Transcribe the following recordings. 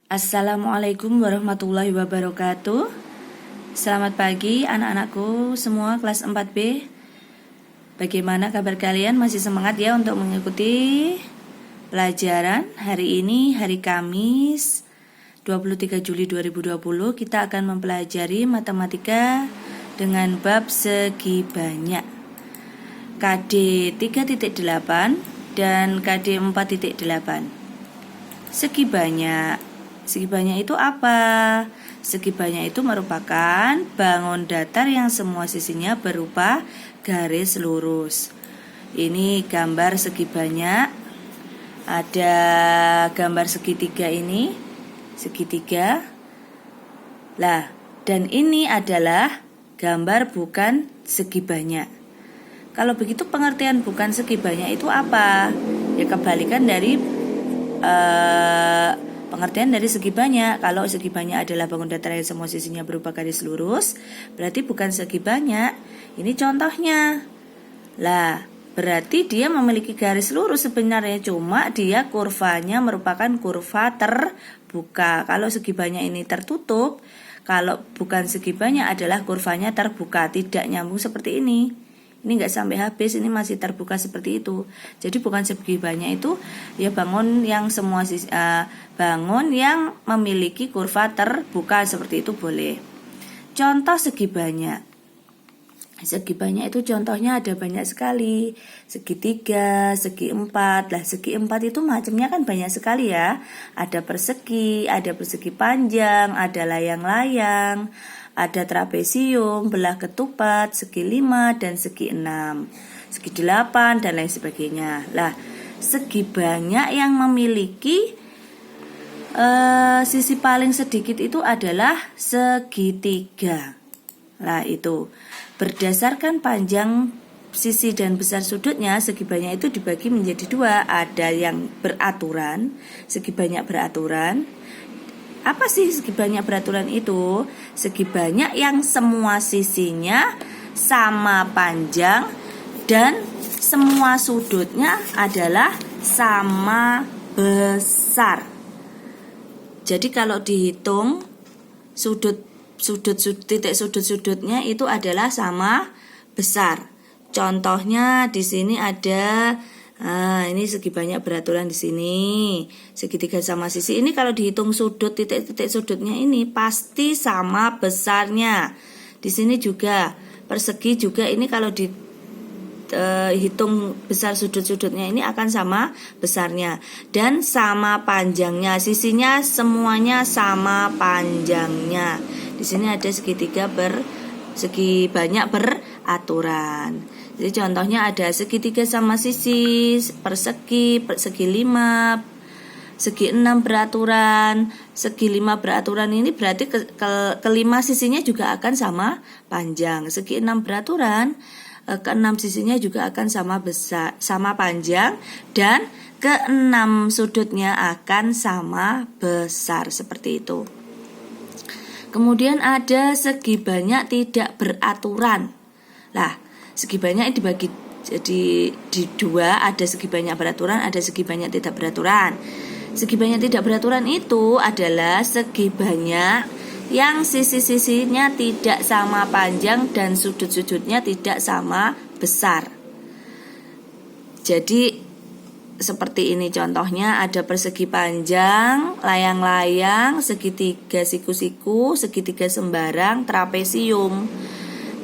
Assalamualaikum warahmatullahi wabarakatuh. Selamat pagi anak-anakku semua kelas 4B. Bagaimana kabar kalian? Masih semangat ya untuk mengikuti pelajaran? Hari ini hari Kamis 23 Juli 2020 kita akan mempelajari matematika dengan bab segi banyak KD 3.8 dan KD 4.8. Segi banyak. Segi banyak itu apa? Segi banyak itu merupakan bangun datar yang semua sisinya berupa garis lurus. Ini gambar segi banyak. Ada gambar segitiga ini, segitiga. Lah, dan ini adalah gambar bukan segi banyak. Kalau begitu pengertian bukan segi banyak itu apa? Ya kebalikan dari pengertian dari segi banyak. Kalau segi banyak adalah bangun datar yang semua sisinya berupa garis lurus, berarti bukan segi banyak. Ini contohnya. Lah, berarti dia memiliki garis lurus sebenarnya, cuma dia kurvanya merupakan kurva terbuka. Kalau segi banyak ini tertutup, kalau bukan segi banyak adalah kurvanya terbuka, tidak nyambung seperti ini. Ini nggak sampai habis, ini masih terbuka seperti itu. Jadi bukan segi banyak itu ya bangun yang semua bangun yang memiliki kurva terbuka seperti itu boleh. Contoh segi banyak. Segi banyak itu contohnya ada banyak sekali. Segitiga, segi empat. Lah segi empat itu macamnya kan banyak sekali ya. Ada persegi panjang, ada layang-layang, ada trapesium, belah ketupat, segi 5 dan segi 6, segi 8 dan lain sebagainya. Lah, segi banyak yang memiliki sisi paling sedikit itu adalah segitiga. Lah itu berdasarkan panjang sisi dan besar sudutnya, segi banyak itu dibagi menjadi dua. Ada yang beraturan, segi banyak beraturan. Apa sih segi banyak beraturan itu? Segi banyak yang semua sisinya sama panjang dan semua sudutnya adalah sama besar. Jadi kalau dihitung titik sudut-sudutnya itu adalah sama besar. Contohnya di sini ada ini segi banyak beraturan di sini. Segitiga sama sisi ini kalau dihitung sudut titik-titik sudutnya ini pasti sama besarnya. Di sini juga persegi juga ini kalau dihitung besar sudut-sudutnya ini akan sama besarnya dan sama panjangnya. Sisinya semuanya sama panjangnya. Di sini ada segi banyak beraturan. Jadi contohnya ada segitiga sama sisi, persegi 5, segi 6 beraturan. Segi 5 beraturan ini berarti kelima sisinya juga akan sama panjang. Segi 6 beraturan, keenam sisinya juga akan sama besar, sama panjang, dan keenam sudutnya akan sama besar seperti itu. Kemudian ada segi banyak tidak beraturan. Lah, segi banyak dibagi jadi di dua, ada segi banyak beraturan, ada segi banyak tidak beraturan. Segi banyak tidak beraturan itu adalah segi banyak yang sisi-sisinya tidak sama panjang dan sudut-sudutnya tidak sama besar. Jadi seperti ini contohnya, ada persegi panjang, layang-layang, segitiga siku-siku, segitiga sembarang, trapesium.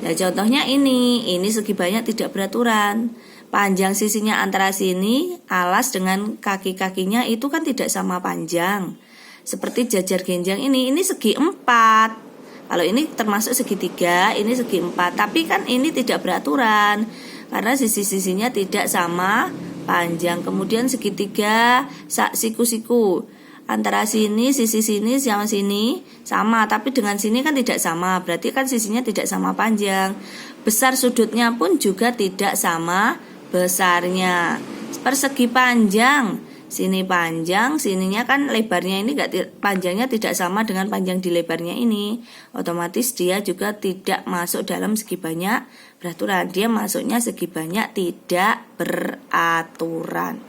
Nah, contohnya ini segi banyak tidak beraturan. Panjang sisinya antara sini, alas dengan kaki-kakinya itu kan tidak sama panjang. Seperti jajar genjang ini segi 4. Kalau ini termasuk segitiga, ini segi 4. Tapi kan ini tidak beraturan karena sisi-sisinya tidak sama panjang. Kemudian segitiga siku-siku, antara sini, sisi sini sama sini sama, tapi dengan sini kan tidak sama, berarti kan sisinya tidak sama panjang. Besar sudutnya pun juga tidak sama besarnya. Persegi panjang, sini panjang, sininya kan lebarnya ini panjangnya tidak sama dengan panjang di lebarnya ini. Otomatis dia juga tidak masuk dalam segi banyak beraturan. Dia masuknya segi banyak tidak beraturan.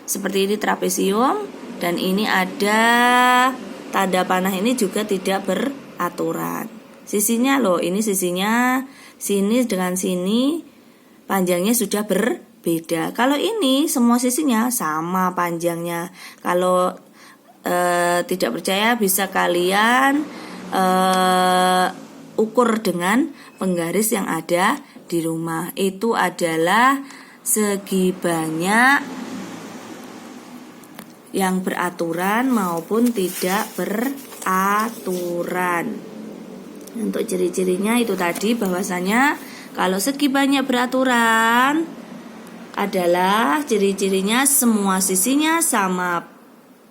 Seperti ini trapesium, dan ini ada tanda panah ini juga tidak beraturan. Sisinya loh, ini sisinya sini dengan sini panjangnya sudah berbeda. Kalau ini semua sisinya sama panjangnya. Kalau tidak percaya bisa kalian ukur dengan penggaris yang ada di rumah. Itu adalah segi banyak yang beraturan maupun tidak beraturan. Untuk ciri-cirinya itu tadi, bahwasanya kalau segi banyak beraturan adalah ciri-cirinya semua sisinya sama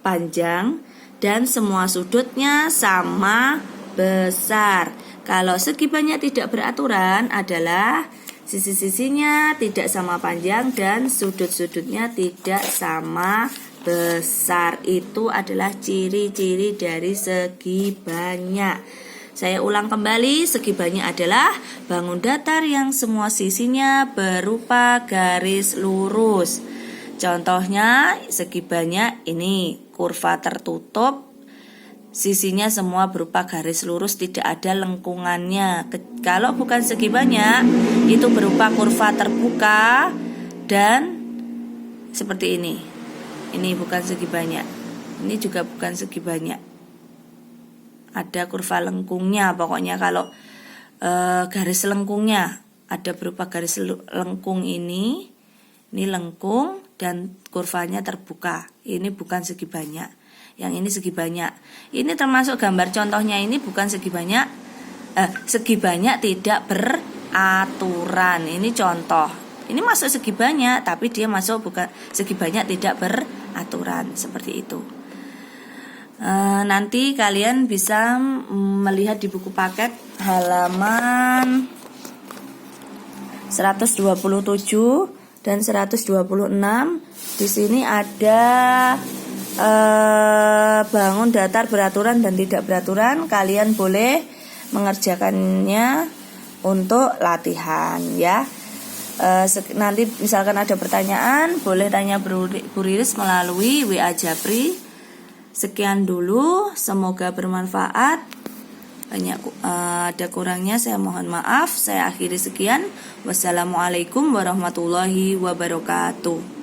panjang dan semua sudutnya sama besar. Kalau segi banyak tidak beraturan adalah sisi-sisinya tidak sama panjang dan sudut-sudutnya tidak sama besar. Itu adalah ciri-ciri dari segi banyak. Saya ulang kembali, segi banyak adalah bangun datar yang semua sisinya berupa garis lurus. Contohnya segi banyak ini kurva tertutup, sisinya semua berupa garis lurus, tidak ada lengkungannya. Kalau bukan segi banyak, itu berupa kurva terbuka dan seperti ini. Ini bukan segi banyak. Ini juga bukan segi banyak. Ada kurva lengkungnya. Pokoknya kalau garis lengkungnya ada berupa garis lengkung ini lengkung dan kurvanya terbuka. Ini bukan segi banyak. Yang ini segi banyak. Ini termasuk gambar contohnya, ini bukan segi banyak. Segi banyak tidak beraturan. Ini contoh. Ini masuk segi banyak, tapi dia masuk bukan segi banyak tidak beraturan. Seperti itu. Nanti kalian bisa melihat di buku paket halaman 127 dan 126. Di sini ada bangun datar beraturan dan tidak beraturan. Kalian boleh mengerjakannya untuk latihan ya. Nanti misalkan ada pertanyaan, boleh tanya Bu Riris melalui WA Japri. Sekian dulu, semoga bermanfaat. Ada kurangnya saya mohon maaf. Saya akhiri sekian. Wassalamualaikum warahmatullahi wabarakatuh.